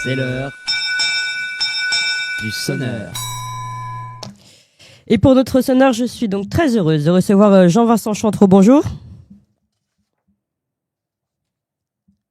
C'est l'heure du sonneur. Et pour notre sonneur, je suis donc très heureuse de recevoir Jean-Vincent Chantreau. Bonjour.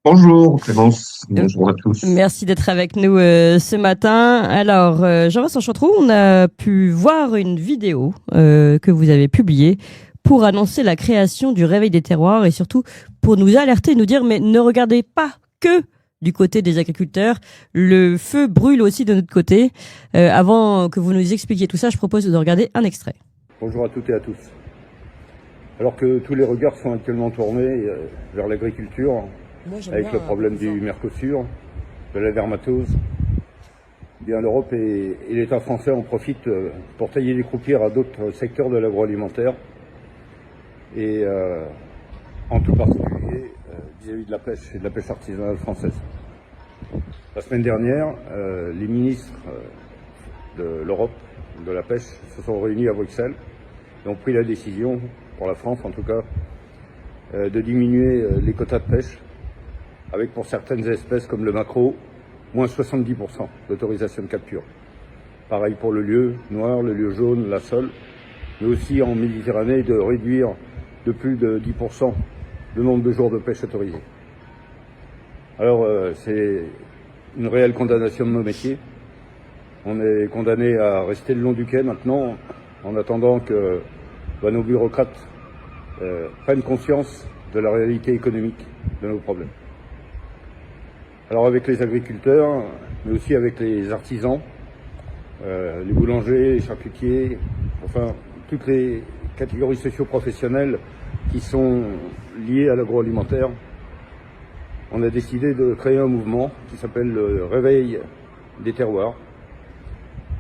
Bonjour Clémence, bonjour à tous. Merci d'être avec nous ce matin. Alors, Jean-Vincent Chantreau, on a pu voir une vidéo que vous avez publiée pour annoncer la création du Réveil des terroirs et surtout pour nous alerter, nous dire mais ne regardez pas que du côté des agriculteurs, le feu brûle aussi de notre côté. Avant que vous nous expliquiez tout ça, je propose de regarder un extrait. Bonjour à toutes et à tous. Alors que tous les regards sont actuellement tournés vers l'agriculture, avec le problème du Mercosur, de la dermatose, bien l'Europe et l'État français en profitent pour tailler les croupières à d'autres secteurs de l'agroalimentaire et en tout particulier vis-à-vis de la pêche et de la pêche artisanale française. La semaine dernière, les ministres de l'Europe, de la pêche, se sont réunis à Bruxelles et ont pris la décision, pour la France en tout cas, de diminuer les quotas de pêche, avec pour certaines espèces comme le maquereau, moins 70% d'autorisation de capture. Pareil pour le lieu noir, le lieu jaune, la sole, mais aussi en Méditerranée de réduire de plus de 10% le nombre de jours de pêche autorisés. Alors c'est une réelle condamnation de nos métiers. On est condamné à rester le long du quai maintenant, en attendant que nos bureaucrates prennent conscience de la réalité économique de nos problèmes. Alors avec les agriculteurs, mais aussi avec les artisans, les boulangers, les charcutiers, enfin toutes les catégories socio-professionnelles qui sont liées à l'agroalimentaire, on a décidé de créer un mouvement qui s'appelle le Réveil des terroirs,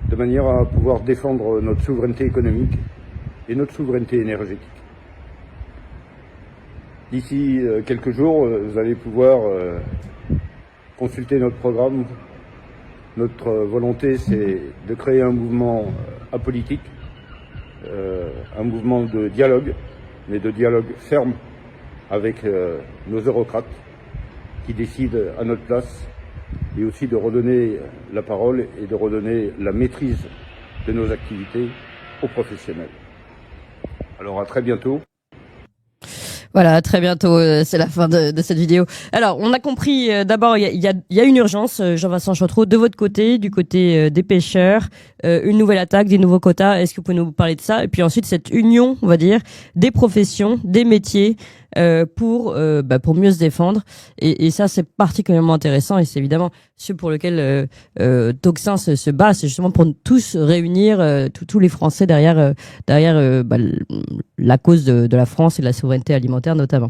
de manière à pouvoir défendre notre souveraineté économique et notre souveraineté énergétique. D'ici quelques jours, vous allez pouvoir consulter notre programme. Notre volonté, c'est de créer un mouvement apolitique, un mouvement de dialogue, mais de dialogue ferme avec nos eurocrates qui décident à notre place, et aussi de redonner la parole et de redonner la maîtrise de nos activités aux professionnels. Alors à très bientôt. Voilà, à très bientôt, c'est la fin de cette vidéo. Alors, on a compris, d'abord, il y a une urgence, Jean-Vincent Chantreau, de votre côté, du côté des pêcheurs, une nouvelle attaque, des nouveaux quotas, est-ce que vous pouvez nous parler de ça? Et puis ensuite, cette union, on va dire, des professions, des métiers, pour mieux se défendre. Et ça, c'est particulièrement intéressant, et c'est évidemment ce pour lequel Toxin se bat, c'est justement pour tous réunir tous les Français derrière la cause de la France et de la souveraineté alimentaire notamment.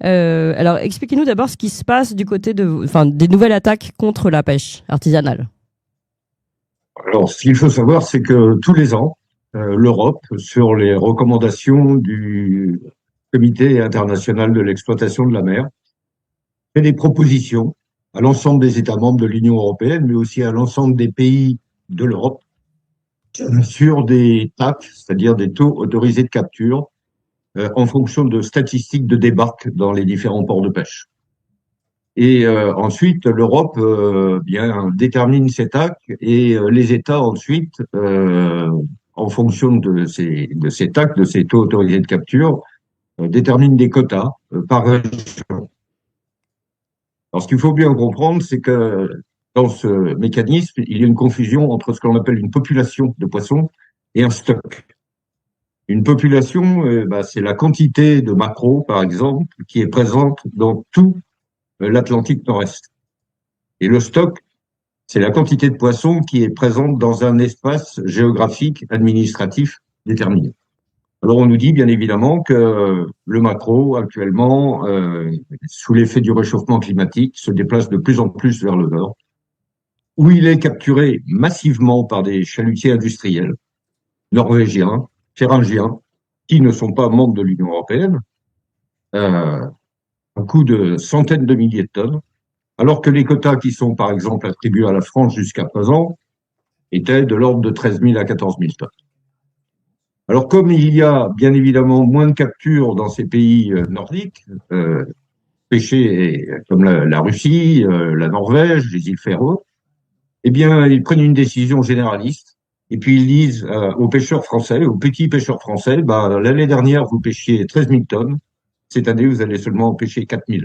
Alors, expliquez-nous d'abord ce qui se passe du côté des nouvelles attaques contre la pêche artisanale. Alors, ce qu'il faut savoir, c'est que tous les ans, l'Europe, sur les recommandations du Comité international de l'exploitation de la mer, fait des propositions à l'ensemble des États membres de l'Union européenne, mais aussi à l'ensemble des pays de l'Europe, sur des TAC, c'est-à-dire des taux autorisés de capture, en fonction de statistiques de débarque dans les différents ports de pêche. Et ensuite, l'Europe détermine ces TAC et les États ensuite, en fonction de ces TAC, de ces taux autorisés de capture, déterminent des quotas par région. Alors, ce qu'il faut bien comprendre, c'est que dans ce mécanisme, il y a une confusion entre ce qu'on appelle une population de poissons et un stock. Une population, c'est la quantité de maquereaux, par exemple, qui est présente dans tout l'Atlantique Nord-Est. Et le stock, c'est la quantité de poissons qui est présente dans un espace géographique administratif déterminé. Alors on nous dit bien évidemment que le maquereau actuellement, sous l'effet du réchauffement climatique, se déplace de plus en plus vers le nord, où il est capturé massivement par des chalutiers industriels, norvégiens, thuringiens, qui ne sont pas membres de l'Union européenne, un coût de centaines de milliers de tonnes, alors que les quotas qui sont par exemple attribués à la France jusqu'à présent étaient de l'ordre de 13 000 à 14 000 tonnes. Alors, comme il y a bien évidemment moins de captures dans ces pays nordiques, pêchés comme la Russie, la Norvège, les îles Féroé, eh bien, ils prennent une décision généraliste. Et puis, ils disent aux pêcheurs français, aux petits pêcheurs français, bah, l'année dernière, vous pêchiez 13 000 tonnes. Cette année, vous allez seulement en pêcher 4 000.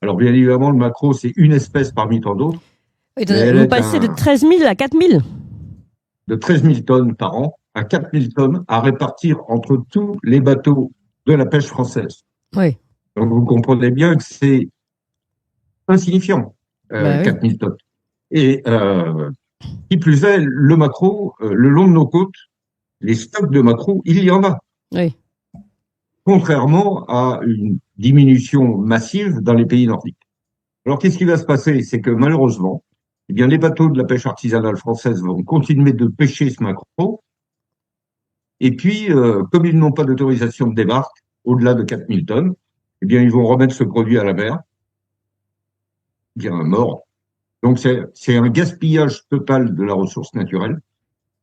Alors, bien évidemment, le maquereau, c'est une espèce parmi tant d'autres. Vous passez de 13 000 à 4 000 de 13 000 tonnes par an à 4 000 tonnes à répartir entre tous les bateaux de la pêche française. Oui. Donc, vous comprenez bien que c'est insignifiant, 4 000 tonnes. Et qui plus est, le maquereau, le long de nos côtes, les stocks de maquereau, il y en a. Oui. Contrairement à une diminution massive dans les pays nordiques. Alors, qu'est-ce qui va se passer? C'est que malheureusement, eh bien, les bateaux de la pêche artisanale française vont continuer de pêcher ce maquereau. Et puis, comme ils n'ont pas d'autorisation de débarque au-delà de 4 000 tonnes, eh bien, ils vont remettre ce produit à la mer, bien mort. Donc, c'est un gaspillage total de la ressource naturelle.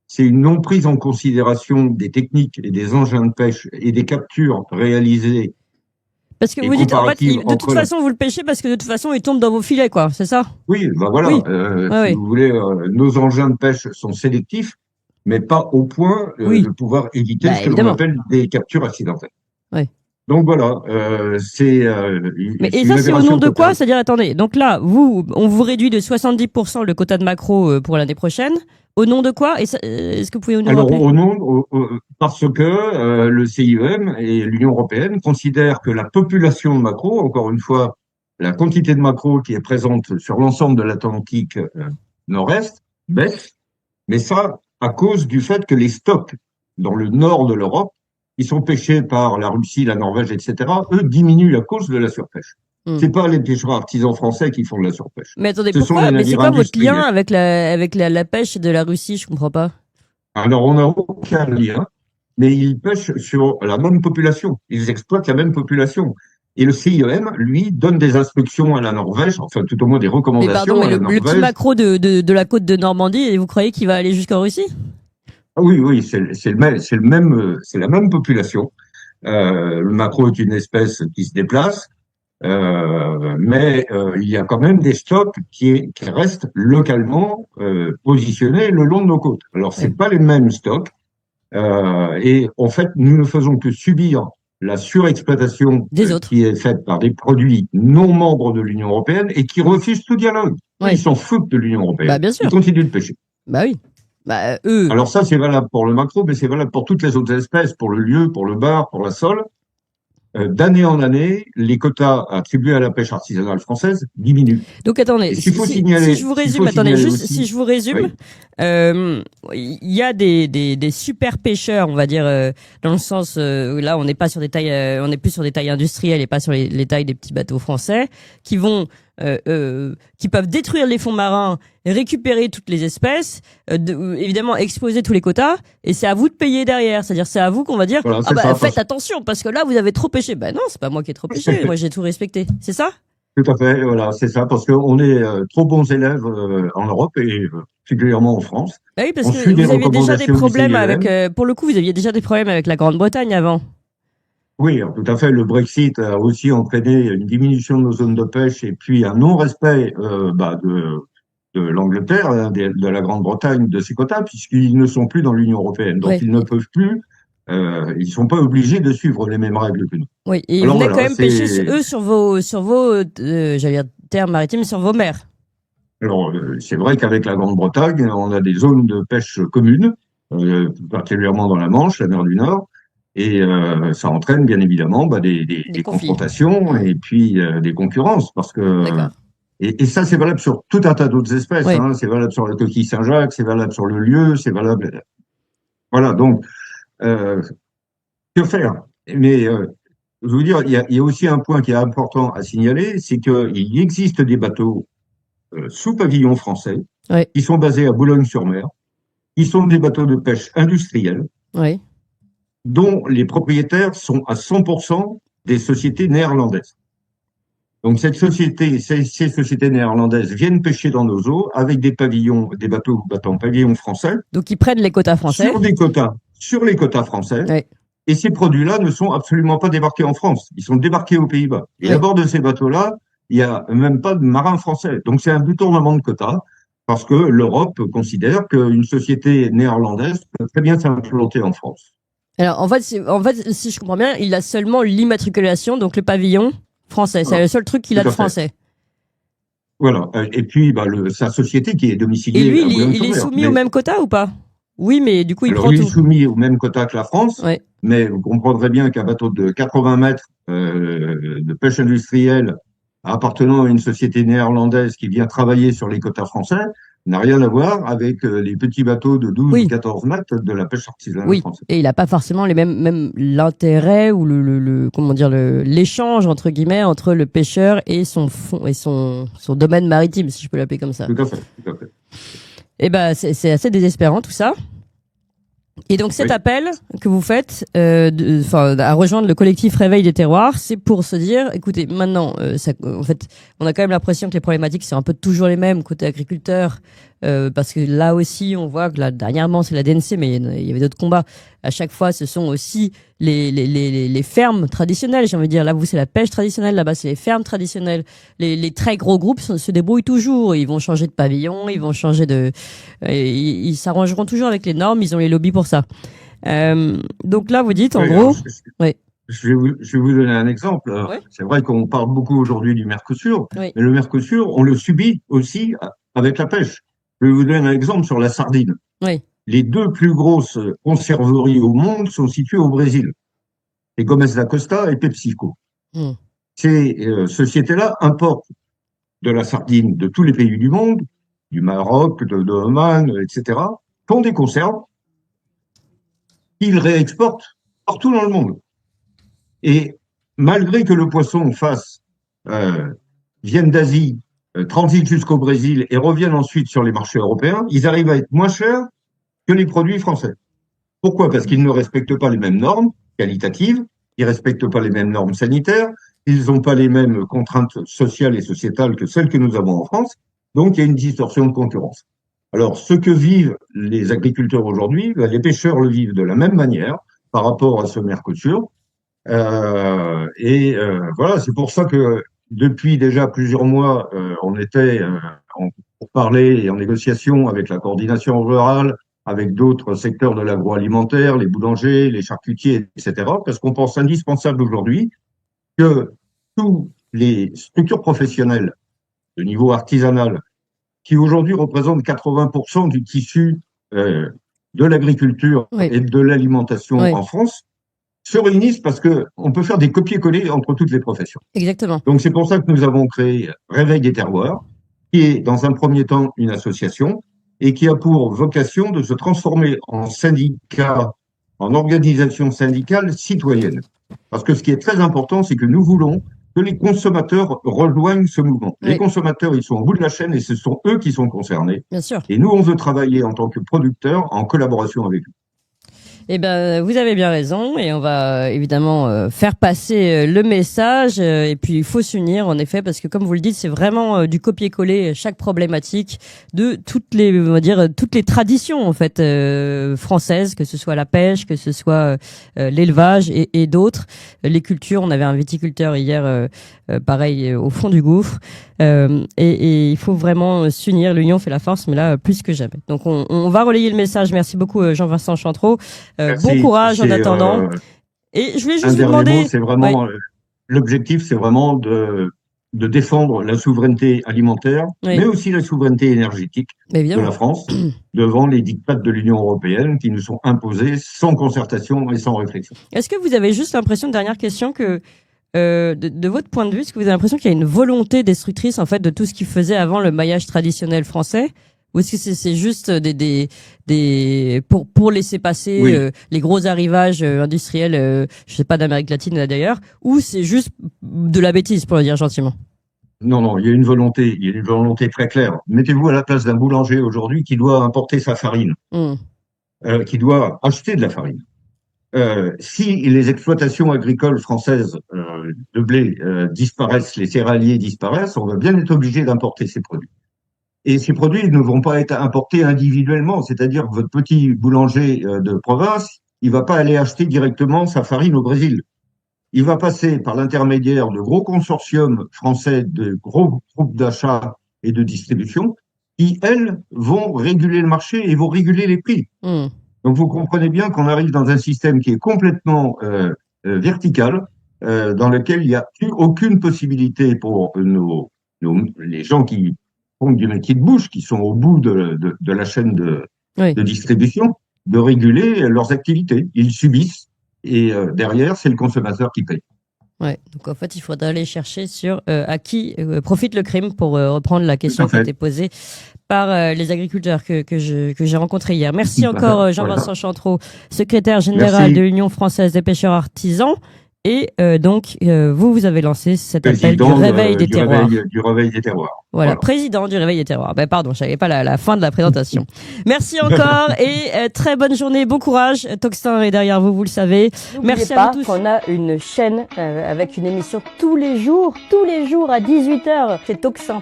C'est une non prise en considération des techniques et des engins de pêche et des captures réalisées. Parce que vous dites, en fait, de toute façon, vous le pêchez parce que de toute façon, il tombe dans vos filets, quoi, c'est ça? Oui, ben voilà. Oui. Si vous voulez, nos engins de pêche sont sélectifs, mais pas au point de pouvoir éviter ce que l'on appelle des captures accidentelles. Oui. Donc voilà, c'est. Mais et ça, c'est au nom de quoi? C'est-à-dire, attendez, donc là, on vous réduit de 70% le quota de maquereau pour l'année prochaine. Au nom de quoi? Est-ce que vous pouvez nous rappeler? Alors, au nom, parce que le CIEM et l'Union européenne considèrent que la population de maquereau, encore une fois, la quantité de maquereau qui est présente sur l'ensemble de l'Atlantique nord-est baisse, mais ça à cause du fait que les stocks dans le nord de l'Europe, qui sont pêchés par la Russie, la Norvège, etc., eux diminuent à cause de la surpêche. C'est pas les pêcheurs artisans français qui font de la surpêche. Mais attendez, pourquoi? Mais c'est quoi votre lien avec la pêche de la Russie? Je comprends pas. Alors, on n'a aucun lien, mais ils pêchent sur la même population. Ils exploitent la même population. Et le CIEM, lui, donne des instructions à la Norvège, enfin, tout au moins des recommandations à la Norvège. Le petit maquereau de la côte de Normandie, et vous croyez qu'il va aller jusqu'en Russie? Ah oui, c'est la même population. Le maquereau est une espèce qui se déplace. Mais il y a quand même des stocks qui restent localement positionnés le long de nos côtes. Alors c'est pas les mêmes stocks et en fait nous ne faisons que subir la surexploitation qui est faite par des produits non membres de l'Union européenne et qui refusent tout dialogue. Ils s'en foutent de l'Union européenne. Bah, bien sûr. Ils continuent de pêcher. Bah oui. Bah, eux. Alors ça c'est valable pour le maquereau, mais c'est valable pour toutes les autres espèces, pour le lieu, pour le bar, pour la sole. D'année en année, les quotas attribués à la pêche artisanale française diminuent. Donc attendez, si je vous résume, si je vous résume, il y a des super pêcheurs, on va dire, dans le sens là, on n'est pas sur des tailles, on est plus sur des tailles industrielles et pas sur les tailles des petits bateaux français, qui peuvent détruire les fonds marins, récupérer toutes les espèces, évidemment exploser tous les quotas, et c'est à vous de payer derrière. C'est-à-dire, c'est à vous qu'on va dire, voilà, faites attention, parce que là, vous avez trop pêché. Ben non, c'est pas moi qui ai trop pêché, moi j'ai tout respecté. C'est ça? Tout à fait, voilà, c'est ça, parce qu'on est trop bons élèves en Europe et particulièrement en France. Ben oui, parce que vous aviez déjà des problèmes avec, pour le coup, vous aviez déjà des problèmes avec la Grande-Bretagne avant. Oui, tout à fait. Le Brexit a aussi entraîné une diminution de nos zones de pêche et puis un non-respect de l'Angleterre, de la Grande-Bretagne, de ses quotas, puisqu'ils ne sont plus dans l'Union européenne. Donc ils ne peuvent plus, ils sont pas obligés de suivre les mêmes règles que nous. Oui, et ils venaient quand même pêcher eux sur vos j'allais dire terres maritimes, sur vos mers. Alors c'est vrai qu'avec la Grande-Bretagne, on a des zones de pêche communes, particulièrement dans la Manche, la mer du Nord. Et ça entraîne bien évidemment des confrontations et puis des concurrences, parce que et ça c'est valable sur tout un tas d'autres espèces. Oui. Hein, c'est valable sur la coquille Saint-Jacques, c'est valable sur le lieu, c'est valable. Voilà, donc que faire? Mais je veux vous dire, il y a aussi un point qui est important à signaler, c'est qu'il existe des bateaux sous pavillon français qui sont basés à Boulogne-sur-Mer, qui sont des bateaux de pêche industriels. Oui. Dont les propriétaires sont à 100% des sociétés néerlandaises. Donc ces sociétés néerlandaises viennent pêcher dans nos eaux avec des bateaux battant pavillon français. Donc ils prennent les quotas français. Sur les quotas français. Oui. Et ces produits-là ne sont absolument pas débarqués en France. Ils sont débarqués aux Pays-Bas. Et à bord de ces bateaux-là, il n'y a même pas de marins français. Donc c'est un détournement de quotas. parce que l'Europe considère qu'une société néerlandaise peut très bien s'implanter en France. Alors, en fait, si je comprends bien, il a seulement l'immatriculation, donc le pavillon français. C'est le seul truc qu'il a de français. Voilà. Et puis, sa société qui est domiciliée. Et lui, il est soumis au même quota ou pas? Oui, mais du coup, il prend tout. Il est soumis au même quota que la France. Ouais. Mais vous comprendrez bien qu'un bateau de 80 mètres de pêche industrielle appartenant à une société néerlandaise qui vient travailler sur les quotas français n'a rien à voir avec les petits bateaux de 12 ou 14 mètres de la pêche artisanale française. Et il n'a pas forcément même l'intérêt ou l'échange entre guillemets entre le pêcheur et son fond et son domaine maritime, si je peux l'appeler comme ça. Tout à fait. Et c'est assez désespérant tout ça. Et donc cet appel que vous faites à rejoindre le collectif Réveil des terroirs, c'est pour se dire, écoutez, maintenant, en fait, on a quand même l'impression que les problématiques sont un peu toujours les mêmes côté agriculteur, parce que là aussi, on voit que là, dernièrement, c'est la DNC, mais il y avait d'autres combats. À chaque fois, ce sont aussi les fermes traditionnelles, j'ai envie de dire. Là, vous, c'est la pêche traditionnelle, là-bas, c'est les fermes traditionnelles. Les très gros groupes se débrouillent toujours. Ils vont changer de pavillon, ils vont changer ils s'arrangeront toujours avec les normes, ils ont les lobbies pour ça. Donc là, vous dites, en gros... Je vais vous donner un exemple. C'est vrai qu'on parle beaucoup aujourd'hui du Mercosur, mais le Mercosur, on le subit aussi avec la pêche. Je vais vous donner un exemple sur la sardine. Les deux plus grosses conserveries au monde sont situées au Brésil. Et Gomes da Costa et PepsiCo. Ces sociétés-là importent de la sardine de tous les pays du monde, du Maroc, de Oman, etc., font des conserves qu'ils réexportent partout dans le monde. Et malgré que le poisson vienne d'Asie, transite jusqu'au Brésil et revienne ensuite sur les marchés européens, ils arrivent à être moins chers que les produits français. Pourquoi? Parce qu'ils ne respectent pas les mêmes normes qualitatives, ils ne respectent pas les mêmes normes sanitaires, ils n'ont pas les mêmes contraintes sociales et sociétales que celles que nous avons en France, donc il y a une distorsion de concurrence. Alors, ce que vivent les agriculteurs aujourd'hui, les pêcheurs le vivent de la même manière par rapport à ce Mercosur. Voilà, c'est pour ça que depuis déjà plusieurs mois, on était pour parler et en négociation avec la coordination rurale, avec d'autres secteurs de l'agroalimentaire, les boulangers, les charcutiers, etc., parce qu'on pense indispensable aujourd'hui que tous les structures professionnelles de niveau artisanal, qui aujourd'hui représentent 80% du tissu de l'agriculture et de l'alimentation en France, se réunissent parce que on peut faire des copier-coller entre toutes les professions. Exactement. Donc c'est pour ça que nous avons créé Réveil des terroirs, qui est dans un premier temps une association et qui a pour vocation de se transformer en syndicat, en organisation syndicale citoyenne. Parce que ce qui est très important, c'est que nous voulons que les consommateurs rejoignent ce mouvement. Les consommateurs, ils sont au bout de la chaîne et ce sont eux qui sont concernés. Bien sûr. Et nous, on veut travailler en tant que producteurs en collaboration avec eux. Eh ben, vous avez bien raison et on va évidemment faire passer le message et puis il faut s'unir en effet parce que comme vous le dites, c'est vraiment du copier-coller chaque problématique de toutes les traditions en fait françaises, que ce soit la pêche, que ce soit l'élevage et d'autres, les cultures. On avait un viticulteur hier, pareil au fond du gouffre et il faut vraiment s'unir. L'union fait la force, mais là plus que jamais. Donc on va relayer le message. Merci beaucoup Jean-Vincent Chantreau. Bon courage en attendant. Et je voulais juste vous demander. C'est vraiment l'objectif, c'est vraiment de défendre la souveraineté alimentaire, mais aussi la souveraineté énergétique de la France devant les diktats de l'Union européenne qui nous sont imposés sans concertation et sans réflexion. Est-ce que vous avez juste l'impression, dernière question, que de votre point de vue, est-ce que vous avez l'impression qu'il y a une volonté destructrice en fait de tout ce qui faisait avant le maillage traditionnel français? Ou est-ce que c'est juste pour laisser passer les gros arrivages industriels, je sais pas, d'Amérique latine là d'ailleurs, ou c'est juste de la bêtise pour le dire gentiment? Non, il y a une volonté très claire. Mettez-vous à la place d'un boulanger aujourd'hui qui doit importer sa farine, qui doit acheter de la farine. Si les exploitations agricoles françaises de blé disparaissent, les céréaliers disparaissent, on va bien être obligé d'importer ces produits. Et ces produits ne vont pas être importés individuellement, c'est-à-dire que votre petit boulanger de province, il va pas aller acheter directement sa farine au Brésil. Il va passer par l'intermédiaire de gros consortiums français, de gros groupes d'achat et de distribution, qui, elles, vont réguler le marché et vont réguler les prix. Donc, vous comprenez bien qu'on arrive dans un système qui est complètement vertical, dans lequel il n'y a plus aucune possibilité pour les gens qui font du métier de bouche, qui sont au bout de la chaîne de distribution, de réguler leurs activités. Ils subissent et derrière, c'est le consommateur qui paye. Ouais, donc en fait, il faudra aller chercher sur à qui profite le crime, pour reprendre la question qui a été posée par les agriculteurs que j'ai rencontrés hier. Merci encore Jean-Vincent Chantreau, secrétaire général de l'Union française des pêcheurs artisans. Et donc, vous avez lancé cet appel du réveil des terroirs. Du réveil des terroirs. Voilà, président du réveil des terroirs. Ben pardon, je savais pas la fin de la présentation. Merci encore et très bonne journée, bon courage. Toxin est derrière vous, vous le savez. Merci à vous tous. On a une chaîne avec une émission tous les jours à 18h. C'est Toxin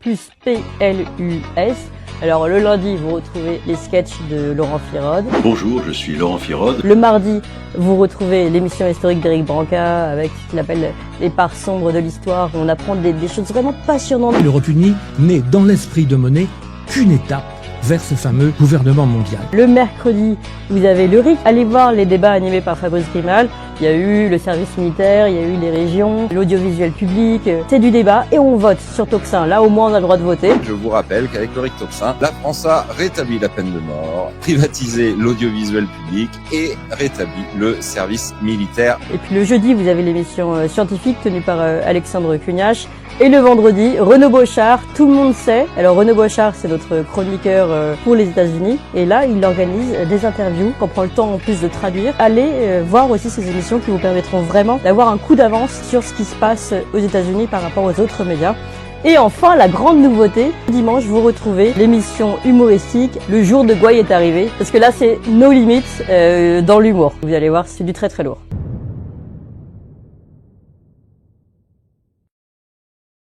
Plus P-L-U-S. Alors le lundi, vous retrouvez les sketchs de Laurent Firode. Bonjour, je suis Laurent Firode. Le mardi, vous retrouvez l'émission historique d'Éric Branca avec ce qu'il appelle les parts sombres de l'histoire. On apprend des choses vraiment passionnantes. L'Europe unie n'est dans l'esprit de Monnet qu'une étape vers ce fameux gouvernement mondial. Le mercredi, vous avez le RIC. Allez voir les débats animés par Fabrice Grimal. Il y a eu le service militaire, il y a eu les régions, l'audiovisuel public. C'est du débat et on vote sur Toxin. Là, au moins, on a le droit de voter. Je vous rappelle qu'avec le RIC Toxin, la France a rétabli la peine de mort, privatisé l'audiovisuel public et rétabli le service militaire. Et puis le jeudi, vous avez l'émission scientifique tenue par Alexandre Cugnache. Et le vendredi, Renaud Bochard, tout le monde sait. Alors Renaud Bochard, c'est notre chroniqueur pour les États-Unis. Et là, il organise des interviews qu'on prend le temps en plus de traduire. Allez voir aussi ces émissions qui vous permettront vraiment d'avoir un coup d'avance sur ce qui se passe aux États-Unis par rapport aux autres médias. Et enfin, la grande nouveauté, dimanche, vous retrouvez l'émission humoristique Le jour de Gouaille est arrivé. Parce que là, c'est no limits dans l'humour. Vous allez voir, c'est du très très lourd.